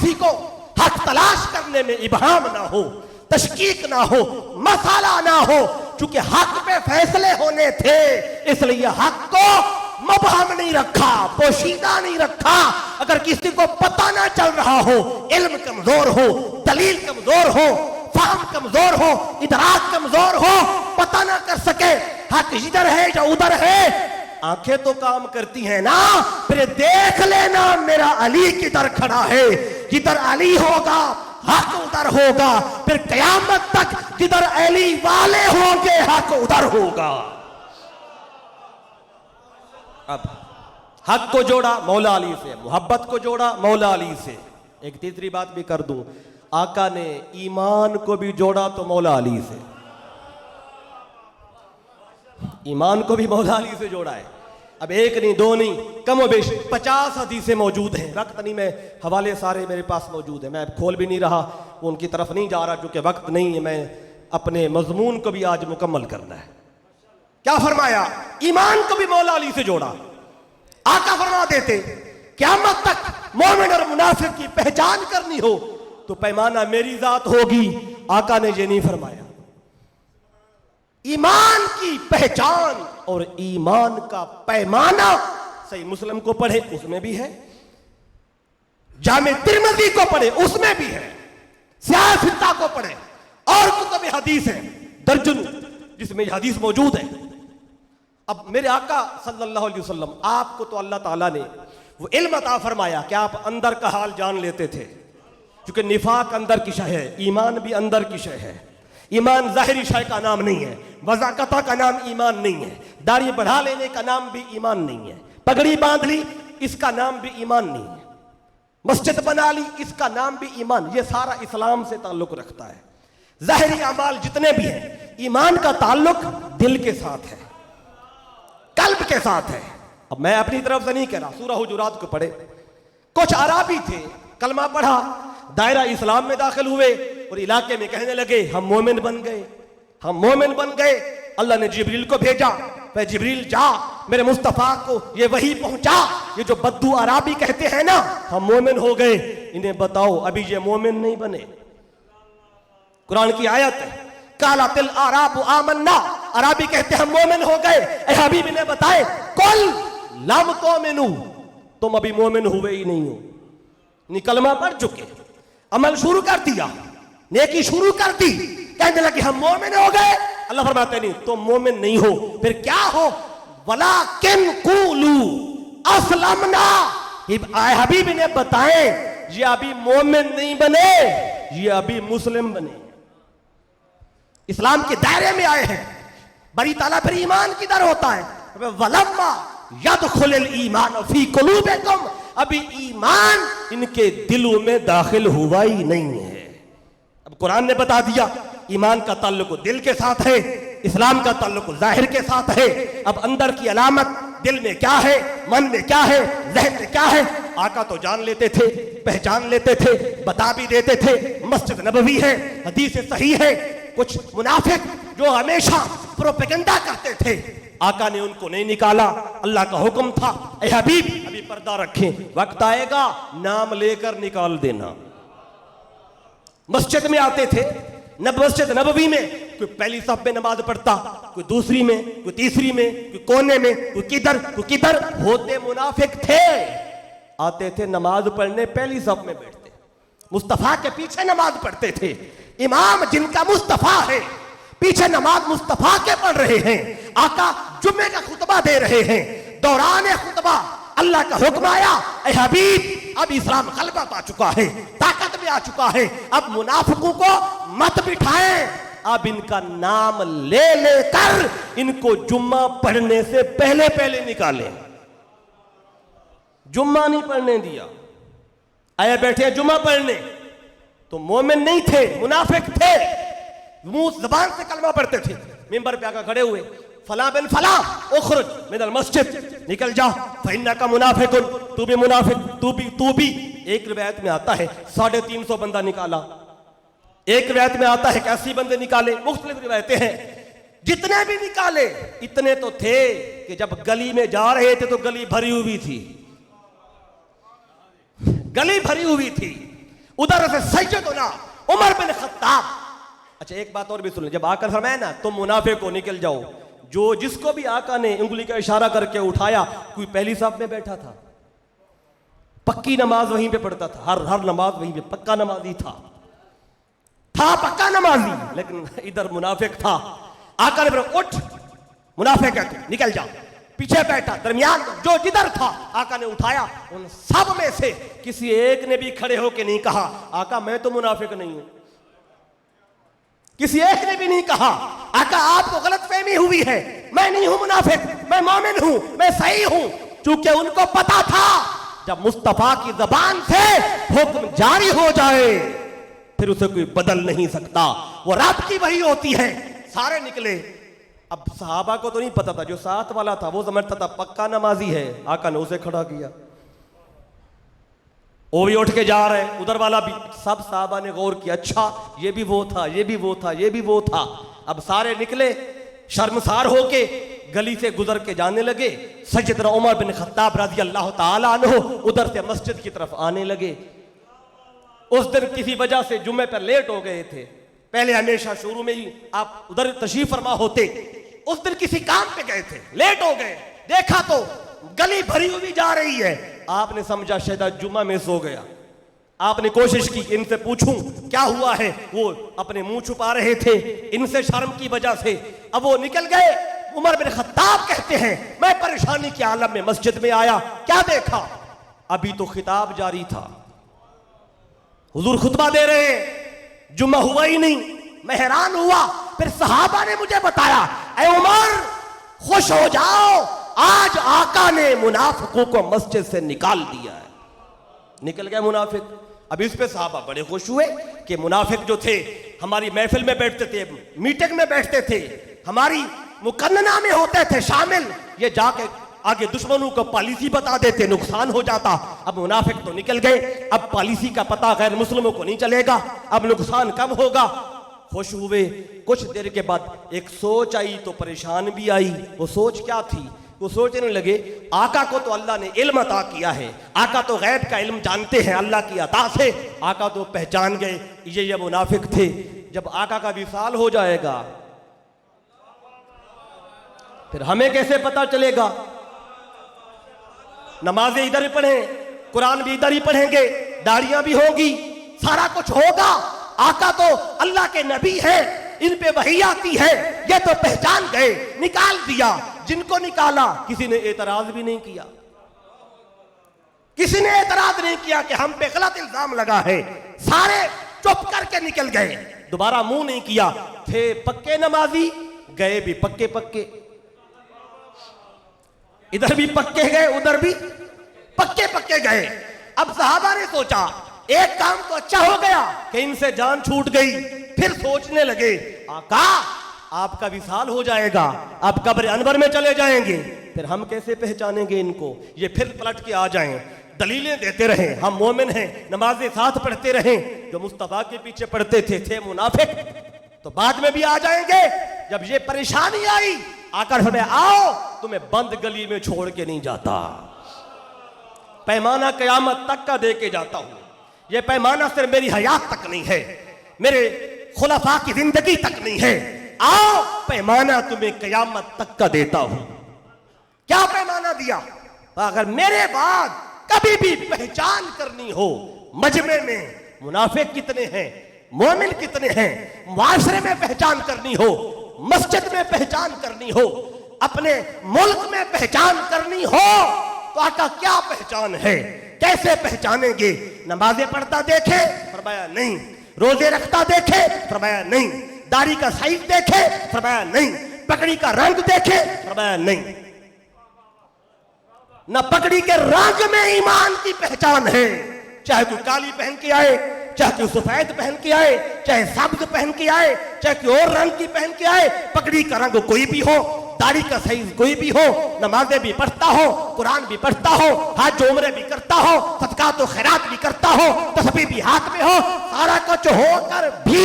किसी को हक तलाश करने में इबहाम ना हो, तशकीक ना हो, मसाला ना हो। चूंकि हक पे फैसले होने थे इसलिए हक को मुबहम नहीं रखा, पोशीदा नहीं रखा। अगर किसी को पता ना चल रहा हो, इल्म कमजोर हो, दलील कमजोर हो, फाहम कमजोर हो, इदराक कमजोर हो, पता ना कर सके हक इधर है या उधर है, आंखें तो काम करती हैं ना, फिर देख लेना मेरा अली किधर खड़ा है। जिधर अली होगा हक उधर होगा, फिर कयामत तक जिधर अली वाले होंगे हक उधर होगा। अब हक को जोड़ा मौला अली से, मोहब्बत को जोड़ा मौला अली से। एक तीसरी बात भी कर दूं, आका ने ईमान को भी जोड़ा तो मौला अली से, ईमान को भी मौला अली से जोड़ा है। अब एक नहीं, दो नहीं, कम और बेश 50 हदीसें मौजूद हैं। वक्त नहीं, मैं हवाले सारे मेरे पास मौजूद है, मैं खोल भी नहीं रहा, वो उनकी तरफ नहीं जा रहा क्योंकि वक्त नहीं है। मैं अपने मजमून को भी आज मुकम्मल करना है। क्या फरमाया? ईमान को भी मौला अली से जोड़ा। आका फरमा देते क़यामत तक मोमिन और मुनाफिक की पहचान करनी हो तो पैमाना मेरी जात होगी। आका ने ये नहीं फरमाया। ईमान की पहचान और ईमान का पैमाना सही मुस्लिम को पढ़े उसमें भी है, जामे तिरमिज़ी को पढ़े उसमें भी है, सियासत को पढ़े और कुतुब हदीस है दर्जन जिसमें यह हदीस मौजूद है। अब मेरे आका सल्लल्लाहु अलैहि वसल्लम, आपको तो अल्लाह ताला ने वो इल्म अता फरमाया कि आप अंदर का हाल जान लेते थे, क्योंकि निफाक अंदर की शय है, ईमान भी अंदर की शय है। ईमान जाहिरी शय का नाम नहीं है, वज़ाकता का नाम ईमान नहीं है, दाढ़ी बढ़ा लेने का नाम भी ईमान नहीं है, पगड़ी बांध ली इसका नाम भी ईमान नहीं है, मस्जिद बना ली इसका नाम भी ईमान। ये सारा इस्लाम से ताल्लुक रखता है। जाहिरी अमाल जितने भी हैं, ईमान का ताल्लुक दिल के साथ है, कल्ब के साथ है। अब मैं अपनी तरफ से नहीं कह रहा, सूरह हुजुरात को पढ़े। कुछ अराबी थे, कलमा पढ़ा, दायरा इस्लाम में दाखिल हुए और इलाके में कहने लगे हम मोमिन बन गए, हम मोमिन बन गए। अल्लाह ने जिब्रील को भेजा, वह जिब्रील जा मेरे मुस्तफ़ा को ये वही पहुंचा, ये जो बद्दू अराबी कहते हैं ना हम मोमिन हो गए, इन्हें बताओ अभी ये मोमिन नहीं बने। कुरान की आयत है, कालातिल आराबु आमन्ना, अराबी कहते हम मोमिन हो गए। ए हबीब ने बताए कुल लम तुमिनु, तुम अभी मोमिन हुए ही नहीं हो। निकलमा पढ़ चुके, अमल शुरू कर दिया, नेकी शुरू कर दी, कहने लगे हम मोमिन हो गए। अल्लाह फरमाते नहीं तुम मोमिन नहीं हो, फिर क्या हो? वलाकिन कुलू अस्लमना, हबीब ने बताए ये अभी मोमिन नहीं बने, ये अभी मुस्लिम बने, इस्लाम के दायरे में आए हैं। बड़ी ताला फिर ईमान किधर होता है? वलम्मा यदखुलुल ईमान फी कुलूबिकुम, अभी ईमान इनके दिलों में दाखिल हुआ ही नहीं है। अब कुरान ने बता दिया ईमान का ताल्लुक दिल के साथ है, इस्लाम का ताल्लुक जाहिर के साथ है। अब अंदर की अलामत दिल में क्या है, मन में क्या है, जहन में क्या है, आका तो जान लेते थे, पहचान लेते थे, बता भी देते थे। मस्जिद नबवी है, हदीस सही है। कुछ मुनाफिक जो हमेशा प्रोपेगेंडा करते थे, आका ने उनको नहीं निकाला, अल्लाह का हुक्म था ए हबीब अभी पर्दा रखें, वक्त आएगा नाम लेकर निकाल देना। मस्जिद में आते थे, मस्जिद नबवी में कोई पहली सफ में नमाज पढ़ता, कोई दूसरी में, कोई तीसरी में, कोई कोने में, कोई किधर होते मुनाफिक थे। आते थे नमाज पढ़ने, पहली सफ में बैठते, मुस्तफा के पीछे नमाज पढ़ते थे। इमाम जिनका मुस्तफा है, पीछे नमाज मुस्तफा के पढ़ रहे हैं, आका जुम्मे का खुतबा दे रहे हैं। दौरान खुतबा अल्लाह का हुक्म आया ए हबीब अब इस्लाम गलबत आ चुका है, ताकत में आ चुका है, अब मुनाफिकों को मत बिठाएं, अब इनका नाम ले लेकर इनको जुम्मा पढ़ने से पहले पहले निकालें। जुम्मा नहीं पढ़ने दिया, आया बैठे जुम्मा पढ़ने, तो मोमिन नहीं थे, मुनाफिक थे, मुंह जबान से कलमा पढ़ते थे। मिंबर पे आकर खड़े हुए, फला बिन फला उखरुज मिनल मस्जिद, निकल जा फइन्ना का मुनाफिकुन, तू भी मुनाफिक, तू भी। एक रिवायत में आता है 350 बंदा निकाला, एक रिवायत में आता है 81 बंदे निकाले, मुख्तलिफ रिवायतें हैं। जितने भी निकाले इतने तो थे कि जब गली में जा रहे थे तो गली भरी हुई थी, गली भरी हुई थी। उधर से सैयदना उमर बिन खत्ताब। अच्छा एक बात और भी सुन, जब आकर फरमाया ना तुम मुनाफिक हो निकल जाओ, जो जिसको भी आका ने उंगली का इशारा करके उठाया, कोई पहली साहब में बैठा था, पक्की नमाज वहीं पे पढ़ता था, हर नमाज वहीं पे पक्का नमाजी था पक्का नमाजी, लेकिन इधर मुनाफिक था। आका ने उठ मुनाफिक है तू निकल जा, पीछे बैठा, दरमियान जो जिधर था आका ने उठाया। उन सब में से किसी एक ने भी खड़े होकर नहीं कहा आका मैं तो मुनाफिक नहीं हूं। किसी एक ने भी नहीं कहा आका आपको गलतफहमी हुई है, मैं नहीं हूं मुनाफिक, मैं मोमिन हूं, मैं सही हूं। चूंकि उनको पता था जब मुस्तफा की जबान से हुक्म जारी हो जाए फिर उसे कोई बदल नहीं सकता, वो रब की वही होती है। सारे निकले। अब सहाबा को तो नहीं पता था, जो साथ वाला था वो समझता था पक्का नमाजी है, आका ने उसे खड़ा किया, वो भी उठ के जा रहे, उधर वाला भी। सब साहबा ने गौर किया, अच्छा ये भी वो था, ये भी वो था, ये भी वो था। अब सारे निकले शर्मसार होके गली से गुजर के जाने लगे। सैयदना उमर बिन खत्ताब रज़ी अल्लाह ताला अन्हु उधर से मस्जिद की तरफ आने लगे। उस दिन किसी वजह से जुम्मे पर लेट हो गए थे, पहले हमेशा शुरू में ही आप उधर तशरीफ फरमा होते, उस दिन किसी काम पे गए थे, लेट हो गए, देखा तो गली भरी हुई जा रही है। आपने समझा शायद जुम्मा मिस हो गया, आपने कोशिश की इनसे पूछूं क्या हुआ है, वो अपने मुंह छुपा रहे थे इनसे शर्म की वजह से। अब वो निकल गए। उमर बिन खत्ताब कहते हैं मैं परेशानी के आलम में मस्जिद में आया, क्या देखा, अभी तो खिताब जारी था, हुजूर खुतबा दे रहे हैं, जुम्मा हुआ ही नहीं। मैं हैरान हुआ, फिर सहाबा ने मुझे बताया ऐ उमर खुश हो जाओ, आज आका ने मुनाफिकों को मस्जिद से निकाल दिया है। निकल गए मुनाफिक। अब इस पे सहाबा बड़े खुश हुए कि मुनाफिक जो थे हमारी महफिल में बैठते थे, मीटिंग में बैठते थे, हमारी मुकन्नना में होते थे शामिल, ये जाके आगे दुश्मनों को पॉलिसी बता देते, नुकसान हो जाता। अब मुनाफिक तो निकल गए, अब पॉलिसी का पता गैर मुस्लिमों को नहीं चलेगा, अब नुकसान कम होगा। खुश हुए। कुछ देर के बाद एक सोच आई तो परेशान भी आई। वो सोच क्या थी, वो सोचने लगे आका को तो अल्लाह ने इल्म अता किया है, आका तो गैब का इल्म जानते हैं अल्लाह की अता से, आका तो पहचान गए ये मुनाफिक थे। जब आका का विसाल हो जाएगा फिर हमें कैसे पता चलेगा। नमाजें इधर ही पढ़ें, कुरान भी इधर ही पढ़ेंगे, दाढ़ियां भी होगी, सारा कुछ होगा। आका तो अल्लाह के नबी है, इन पे वही आती है, ये तो पहचान गए, निकाल दिया। जिनको निकाला किसी ने एतराज भी नहीं किया, किसी ने एतराज नहीं किया कि हम पे गलत इल्जाम लगा है, सारे चुप करके निकल गए, दोबारा मुंह नहीं किया। थे पक्के नमाजी, गए भी पक्के पक्के, इधर भी पक्के गए उधर भी पक्के पक्के गए। अब सहाबा ने सोचा एक काम तो अच्छा हो गया कि इनसे जान छूट गई। फिर सोचने लगे आका आपका विसाल हो जाएगा, आप कब्र अनवर में चले जाएंगे, फिर हम कैसे पहचानेंगे इनको, ये फिर पलट के आ जाएं, दलीलें देते रहे हम मोमिन हैं, नमाजें साथ पढ़ते रहे। जो मुस्तफा के पीछे पढ़ते थे मुनाफिक, तो बाद में भी आ जाएंगे। जब ये परेशानी आई आकर हमें आओ तुम्हें बंद गली में छोड़ के नहीं जाता, पैमाना कयामत तक का दे के जाता हूं। यह पैमाना सिर्फ मेरी हयात तक नहीं है, मेरे खुलफा की जिंदगी तक नहीं है, आओ पैमाना तुम्हें कयामत तक का देता हूं। क्या पैमाना दिया, अगर मेरे बाद कभी भी पहचान करनी हो मजमे में मुनाफिक कितने हैं, मोमिन कितने हैं, मुआशरे में पहचान करनी हो, मस्जिद में पहचान करनी हो, अपने मुल्क में पहचान करनी हो, तो आका क्या पहचान है, कैसे पहचानेंगे। नमाजें पढ़ता देखे फरमाया नहीं, रोजे रखता देखे फरमाया नहीं, दाढ़ी का साइज देखे फरमाया नहीं, पगड़ी का रंग देखे फरमाया नहीं। न पगड़ी के रंग में ईमान की पहचान है, चाहे कोई काली पहन के आए, चाहे कोई सफेद पहन के आए, चाहे सब्ज पहन के आए, चाहे कोई और रंग की पहन के आए, पगड़ी का रंग कोई भी हो, दाढ़ी का साइज कोई भी हो, नमाजें भी पढ़ता हो, कुरान भी पढ़ता हो, हाथ उम्रे भी करता हो, सदका तो खैरात भी करता हो, तस्बीह भी हाथ में हो, सारा कुछ होकर भी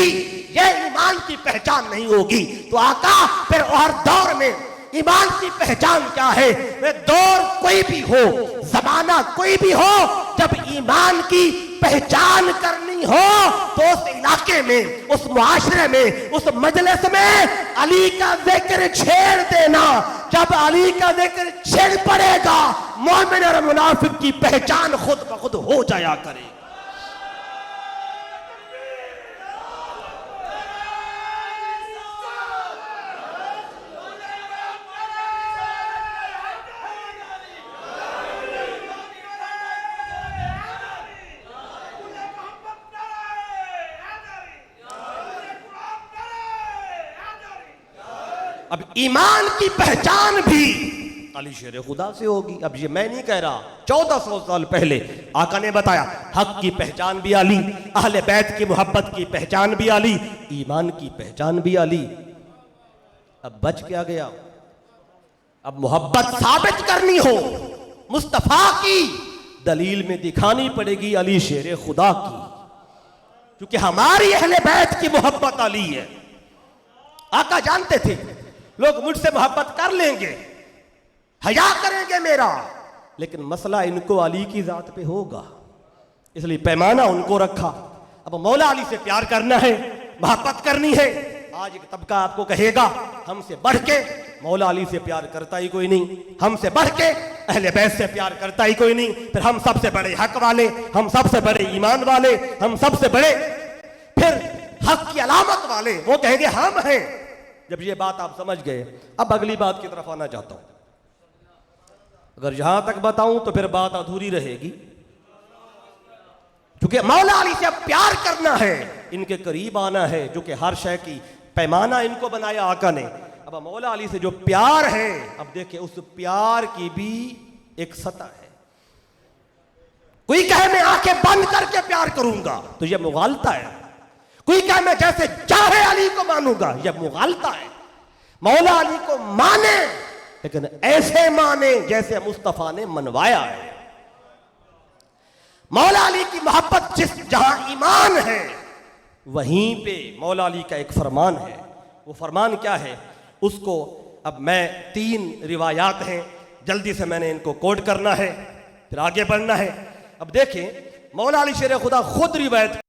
ये ईमान की पहचान नहीं होगी तो आका फिर और दौर में ईमान की पहचान क्या है। वे दौर कोई भी हो, जमाना कोई भी हो, जब ईमान की पहचान करनी हो तो उस इलाके में, उस मुआशरे में, उस मजलिस में अली का जिक्र छेड़ देना। जब अली का जिक्र छेड़ पड़ेगा, मोमिन और मुनाफिक की पहचान खुद ब खुद हो जाया करे। अब ईमान की पहचान भी अली शेर खुदा से होगी। अब ये मैं नहीं कह रहा, 1400 साल पहले आका ने बताया, हक की पहचान भी अली, अहले बैत की मोहब्बत की पहचान भी अली, ईमान की पहचान भी अली। अब बच क्या गया? अब मोहब्बत साबित करनी हो, मुस्तफा की दलील में दिखानी पड़ेगी अली शेर खुदा की, क्योंकि हमारी अहले बैत की मोहब्बत अली है। आका जानते थे लोग मुझसे मोहब्बत कर लेंगे, हया करेंगे मेरा, लेकिन मसला इनको अली की जात पे होगा, इसलिए पैमाना उनको रखा। अब मौला अली से प्यार करना है, मोहब्बत करनी है। आज एक तबका आपको कहेगा हमसे बढ़ के मौला अली से प्यार करता ही कोई नहीं, हमसे बढ़ के अहले बैत से प्यार करता ही कोई नहीं, फिर हम सबसे बड़े हक वाले, हम सबसे बड़े ईमान वाले, हम सबसे बड़े फिर हक की अलामत वाले, वो कहेंगे हम हैं। जब ये बात आप समझ गए, अब अगली बात की तरफ आना चाहता हूं। अगर यहां तक बताऊं तो फिर बात अधूरी रहेगी, क्योंकि मौला अली से अब प्यार करना है, इनके करीब आना है, जो कि हर शय की पैमाना इनको बनाया आका ने। अब मौला अली से जो प्यार है, अब देखिए उस प्यार की भी एक सतह है। कोई कहे मैं आंखें बंद करके प्यार करूंगा तो यह मुगालता है, कोई कहे मैं जैसे चाहे अली को मानूंगा, यह मुगालता है। मौला अली को माने, लेकिन ऐसे माने जैसे मुस्तफा ने मनवाया है। मौला अली की मोहब्बत जहां ईमान है, वहीं पे मौला अली का एक फरमान है। वो फरमान क्या है उसको अब मैं 3 रिवायात हैं, जल्दी से मैंने इनको कोट करना है, फिर आगे बढ़ना है। अब देखें मौला अली शेर खुदा खुद रिवायत